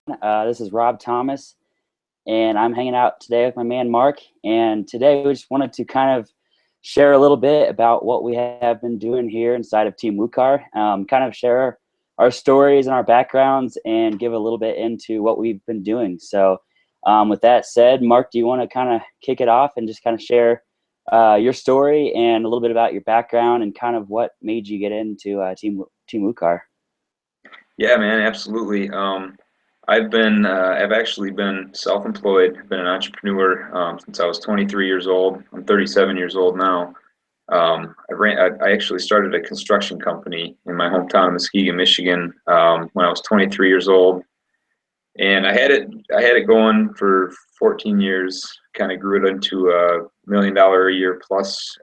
This is Rob Thomas, and I'm hanging out today with my man Mark. And today we just wanted to kind of share a little bit about what we have been doing here inside of Team Wukar, kind of share our stories and our backgrounds and give a little bit into what we've been doing. So, with that said, Mark, do you want to kind of kick it off and just kind of share your story and a little bit about your background and kind of what made you get into Team Wukar? Yeah, man, absolutely. I've actually been self-employed, been an entrepreneur since I was 23 years old. I'm 37 years old now. I actually started a construction company in my hometown of Muskegon, Michigan, when I was 23 years old, and I had it going for 14 years. Kind of grew it into a $1 million a year plus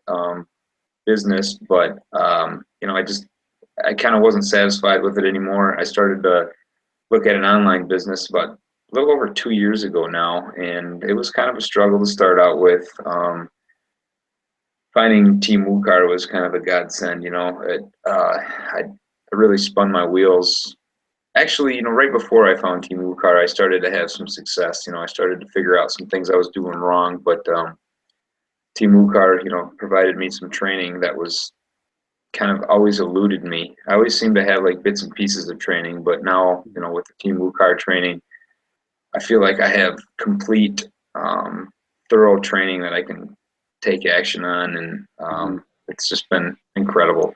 business, but I kind of wasn't satisfied with it anymore. I started to look at an online business about a little over 2 years ago now, and it was kind of a struggle to start out with. Finding Team Wukar was kind of a godsend. I really spun my wheels. Actually, right before I found Team Wukar, I started to have some success. I started to figure out some things I was doing wrong, but Team Wukar, provided me some training that was kind of always eluded me. I always seem to have like bits and pieces of training, but now, with the Team Wukar training, I feel like I have complete, thorough training that I can take action on, and Mhm. it's just been incredible.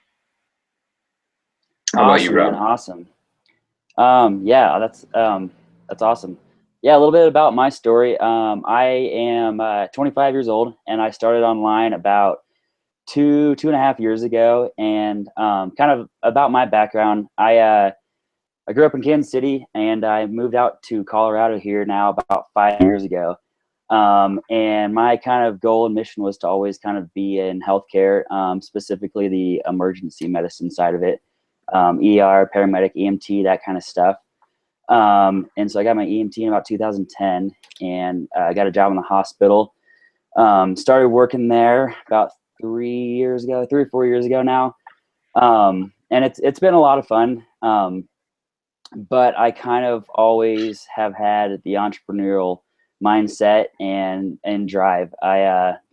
How about you, Awesome, man. Rob? Awesome. Yeah, that's awesome. Yeah, a little bit about my story. I am 25 years old, and I started online about two and a half years ago. And kind of about my background, I grew up in Kansas City, and I moved out to Colorado here now about 5 years ago. And my kind of goal and mission was to always kind of be in healthcare, specifically the emergency medicine side of it, ER, paramedic, EMT, that kind of stuff. And so I got my EMT in about 2010, and I got a job in the hospital. Started working there about 3 years ago, 3 or 4 years ago now. And it's been a lot of fun. But I kind of always have had the entrepreneurial mindset and drive.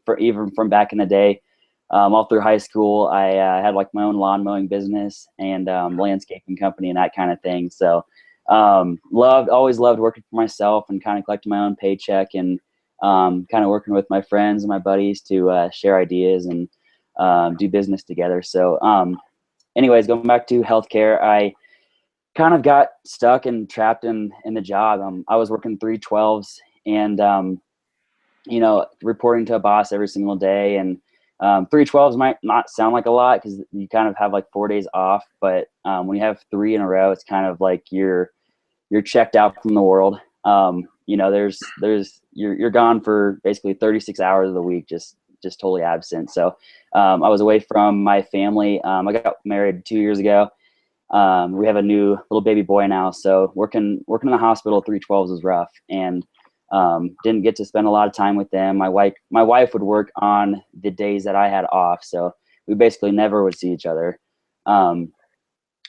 For even from back in the day, all through high school, I had like my own lawn mowing business and landscaping company and that kind of thing. So always loved working for myself and kind of collecting my own paycheck and kind of working with my friends and my buddies to share ideas and do business together. So anyways, going back to healthcare, I kind of got stuck and trapped in the job. I was working 312s and, reporting to a boss every single day. And 312s might not sound like a lot because you kind of have like 4 days off. But when you have three in a row, it's kind of like you're checked out from the world. You're gone for basically 36 hours of the week, just totally absent. So I was away from my family. I got married 2 years ago. We have a new little baby boy now, so working in the hospital 312s was rough, and didn't get to spend a lot of time with them. My wife would work on the days that I had off, so we basically never would see each other.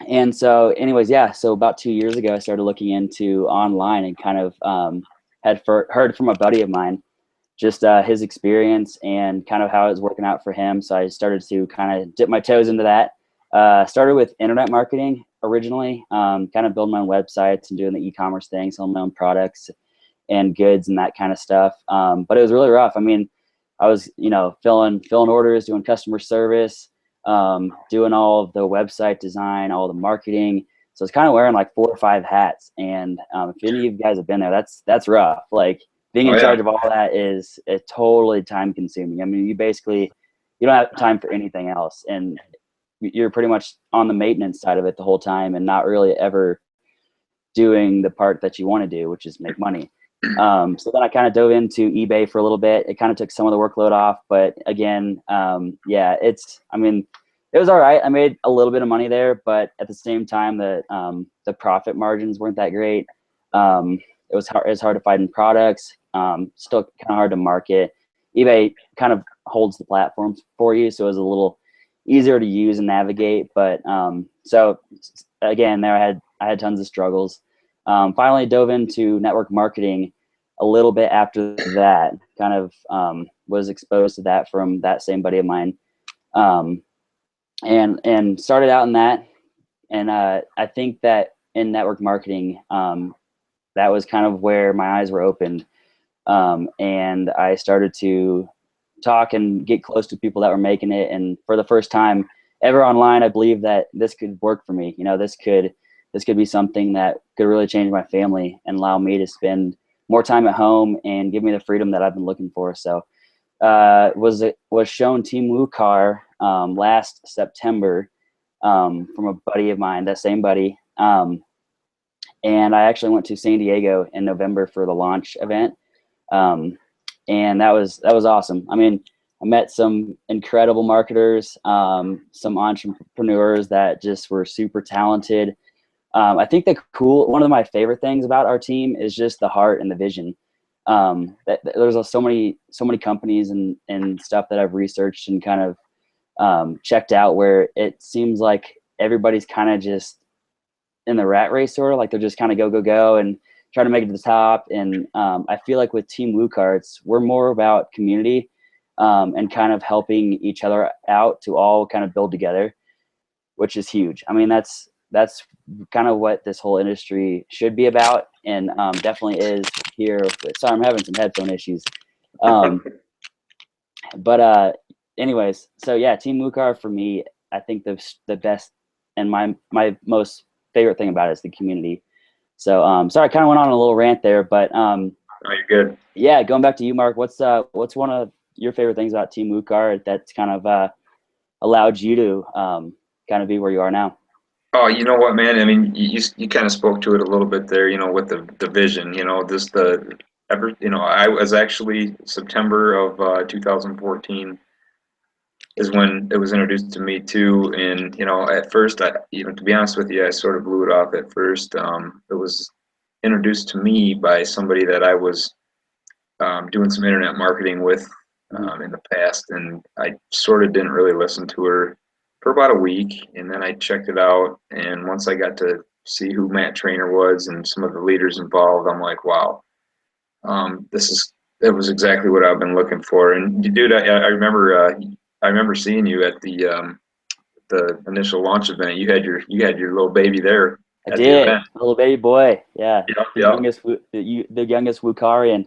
And so, anyways, yeah. So about 2 years ago, I started looking into online and kind of heard from a buddy of mine just his experience and kind of how it was working out for him. So I started to kind of dip my toes into that. Started with internet marketing originally, kind of building my own websites and doing the e-commerce thing, selling my own products and goods and that kind of stuff. But it was really rough. I mean, I was, filling orders, doing customer service, doing all of the website design, all the marketing. So it's kind of wearing like 4 or 5 hats. And if any of you guys have been there, that's rough. Like being Oh in yeah, charge of all that is totally time consuming. I mean, you don't have time for anything else. And you're pretty much on the maintenance side of it the whole time and not really ever doing the part that you want to do, which is make money. So then I kind of dove into eBay for a little bit. It kind of took some of the workload off, but again, yeah, it was all right. I made a little bit of money there, but at the same time, the profit margins weren't that great. It was hard to find products. Still kind of hard to market. eBay kind of holds the platforms for you, so it was a little easier to use and navigate. But so again, there I had tons of struggles. finally dove into network marketing a little bit after that. Kind of was exposed to that from that same buddy of mine, and started out in that. And I think that in network marketing, that was kind of where my eyes were opened, and I started to talk and get close to people that were making it. And for the first time ever online, I believe that this could work for me. You know, this could be something that could really change my family and allow me to spend more time at home and give me the freedom that I've been looking for. So was shown Team Wukar last September from a buddy of mine, that same buddy. And I actually went to San Diego in November for the launch event. And that was awesome. I mean, I met some incredible marketers, some entrepreneurs that just were super talented. I think one of my favorite things about our team is just the heart and the vision. There's so many companies and stuff that I've researched and kind of checked out where it seems like everybody's kind of just in the rat race, sort of like they're just kind of go and try to make it to the top. And I feel like with Team Wukar, we're more about community and kind of helping each other out to all kind of build together, which is huge. I mean, that's kind of what this whole industry should be about, and definitely is here. Sorry, I'm having some headphone issues. But anyways, so yeah, Team Wukar for me, I think the best and my most favorite thing about it is the community. So sorry, I kind of went on a little rant there, but No, you're good. yeah, going back to you, Mark, what's one of your favorite things about Team Wukar that's kind of allowed you to kind of be where you are now? Oh, you know what, man? I mean, you kind of spoke to it a little bit there, you know, with the vision, you know, just I was actually September of 2014 is when it was introduced to me too. And, you know, at first, to be honest with you, I sort of blew it off at first. It was introduced to me by somebody that I was doing some internet marketing with in the past, and I sort of didn't really listen to her for about a week, and then I checked it out. And once I got to see who Matt Trainer was and some of the leaders involved, I'm like, wow, it was exactly what I've been looking for. And dude, I remember seeing you at the initial launch event. You had your little baby there I at the did, event. little baby boy, yeah, Yep, the yep. youngest Wukarian.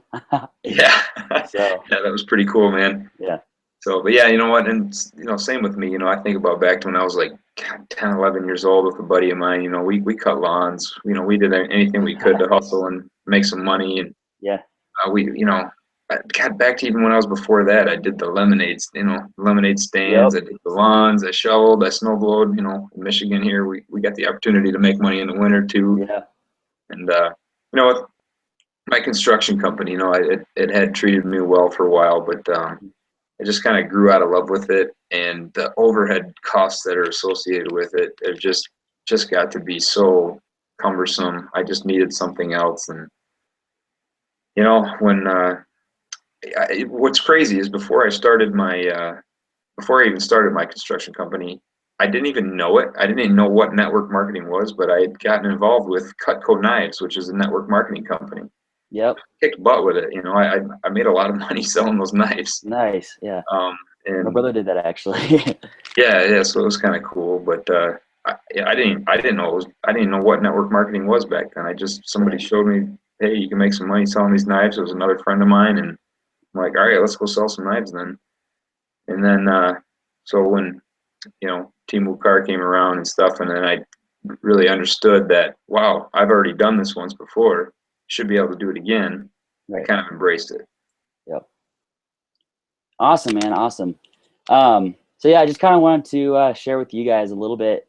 Yeah. So Yeah, that was pretty cool, man. yeah, So, but yeah, you know what, and you know, same with me. You know, I think about back to when I was like God, 10, 11 years old with a buddy of mine. You know, we cut lawns. You know, we did anything we could to hustle and make some money. And yeah, you know, I got back to even when I was before that. I did the lemonades, you know, lemonade stands. yep, I did the lawns. I shoveled. I snowblowed. You know, in Michigan here, we got the opportunity to make money in the winter too. yeah, And you know, with my construction company, you know, it had treated me well for a while, but I just kind of grew out of love with it, and the overhead costs that are associated with it have just got to be so cumbersome. I just needed something else. And you know, what's crazy is before I even started my construction company, I didn't even know it. I didn't even know what network marketing was, but I had gotten involved with Cutco Knives, which is a network marketing company. yep, Kicked butt with it. You know, I made a lot of money selling those knives. nice, yeah. Um, My and brother did that actually. yeah, so it was kind of cool. But I didn't know I didn't know what network marketing was back then. Somebody Right. showed me, hey, you can make some money selling these knives. It was another friend of mine, and I'm like, all right, let's go sell some knives then. And then so when you know Team Wukar came around and stuff, and then I really understood that wow, I've already done this once before, should be able to do it again. I Right. kind of embraced it. Yep. Awesome, man. Awesome. So yeah, I just kind of wanted to share with you guys a little bit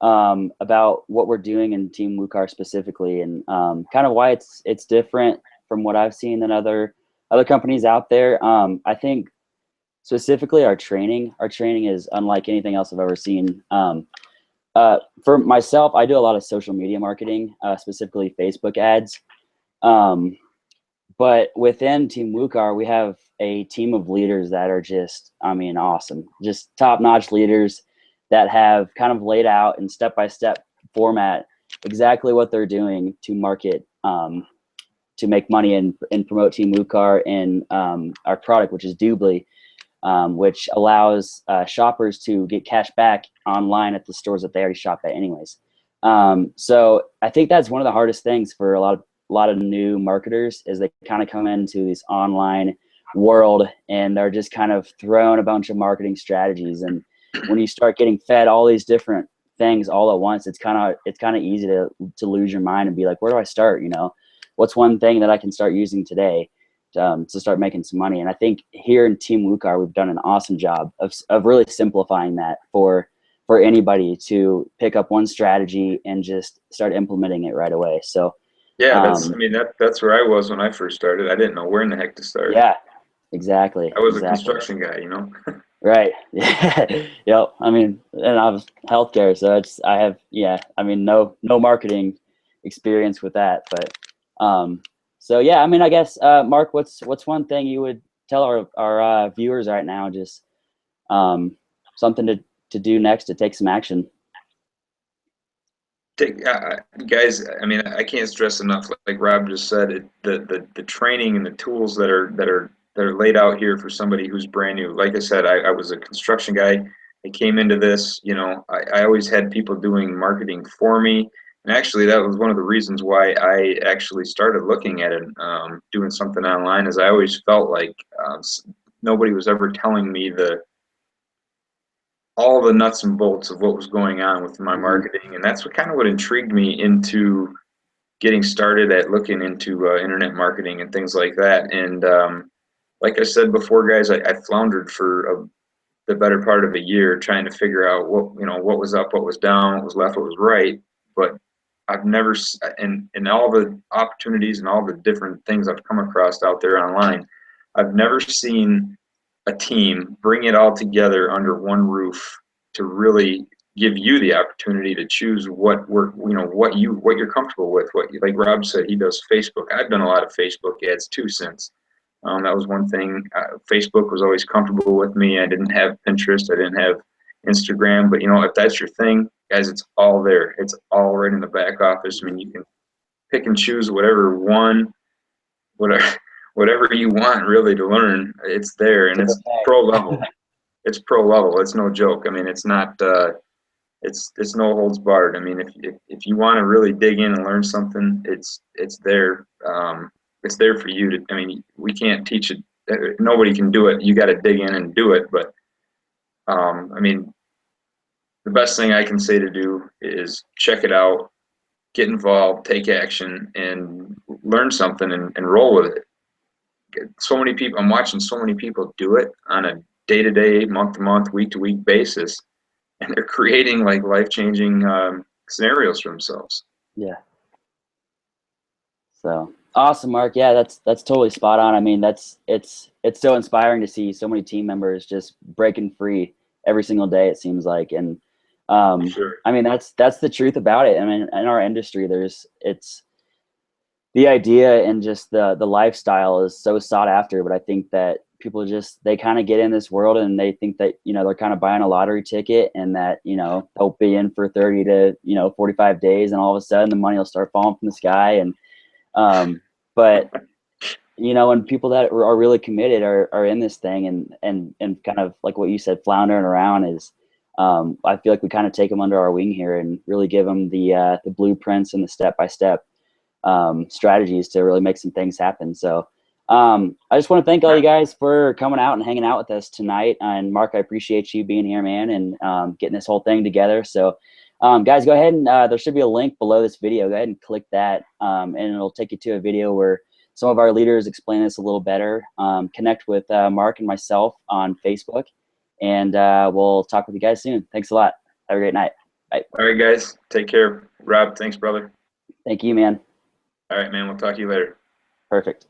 about what we're doing in Team Wukar specifically, and kind of why it's different from what I've seen than other companies out there. I think specifically our training is unlike anything else I've ever seen. For myself, I do a lot of social media marketing, specifically Facebook ads. Um, but within Team Wukar, we have a team of leaders that are just, I mean, awesome, just top-notch leaders that have kind of laid out in step-by-step format exactly what they're doing to market, to make money and promote Team Wukar and our product, which is Doobly, which allows shoppers to get cash back online at the stores that they already shop at anyways. So I think that's one of the hardest things for a lot of new marketers is they kind of come into this online world and they're just kind of thrown a bunch of marketing strategies. And when you start getting fed all these different things all at once, it's kind of easy to lose your mind and be like, where do I start? You know, what's one thing that I can start using today to start making some money? And I think here in Team Wukar, we've done an awesome job of really simplifying that for anybody to pick up one strategy and just start implementing it right away. So Yeah, that's, I um, mean, that's where I was when I first started. I didn't know where in the heck to start. yeah, exactly, I was a exactly. construction guy, you know? Right. Yeah. Yep. I mean, and I was healthcare, so I have, yeah, I mean, no marketing experience with that, but so yeah, I mean, I guess Mark, what's one thing you would tell our viewers right now, just um something to do next to take some action? Take, guys, I mean, I can't stress enough, like Rob just said, the training and the tools that are laid out here for somebody who's brand new. Like I said, I was a construction guy. I came into this, you know, I always had people doing marketing for me. And actually, that was one of the reasons why I actually started looking at it, doing something online, is I always felt like nobody was ever telling me all the nuts and bolts of what was going on with my Hmm. marketing. And that's what kind of what intrigued me into getting started at looking into internet marketing and things like that. And like I said before, guys, I floundered for the better part of a year trying to figure out what was up, what was down, what was left, what was right. But I've never, in all the opportunities and all the different things I've come across out there online, I've never seen a team bring it all together under one roof to really give you the opportunity to choose what you're comfortable with. Like Rob said, he does Facebook. I've done a lot of Facebook ads too since. That was one thing. Facebook was always comfortable with me. I didn't have Pinterest. I didn't have Instagram. But if that's your thing, guys, it's all there. It's all right in the back office. I mean, you can pick and choose whatever whatever you want really to learn. It's there, and To the it's pro level. It's pro level. It's no joke. I mean, it's not. It's no holds barred. I mean, if you want to really dig in and learn something, it's there. It's there for you to. I mean, we can't teach it. Nobody can do it. You got to dig in and do it. But I mean, the best thing I can say to do is check it out, get involved, take action, and learn something and roll with it. So many people, I'm watching so many people do it on a day-to-day, month-to-month, week-to-week basis, and they're creating like life-changing scenarios for themselves. Yeah. So awesome, Mark. Yeah, that's totally spot on. I mean, it's so inspiring to see so many team members just breaking free every single day, it seems like. And For sure. I mean, that's the truth about it. I mean, in our industry, it's the idea and just the lifestyle is so sought after, but I think that people just they kind of get in this world and they think that they're kind of buying a lottery ticket and that they'll be in for 30 to 45 days and all of a sudden the money will start falling from the sky. And but when people that are really committed are in this thing and kind of like what you said, floundering around is, I feel like we kind of take them under our wing here and really give them the blueprints and the step-by-step strategies to really make some things happen. So I just want to thank all you guys for coming out and hanging out with us tonight. And Mark, I appreciate you being here, man, and getting this whole thing together. So guys, go ahead and there should be a link below this video. Go ahead and click that, and it'll take you to a video where some of our leaders explain this a little better. Connect with Mark and myself on Facebook, and we'll talk with you guys soon. Thanks a lot. Have a great night. Bye. All right, guys. Take care. Rob, thanks, brother. Thank you, man. All right, man. We'll talk to you later. Perfect.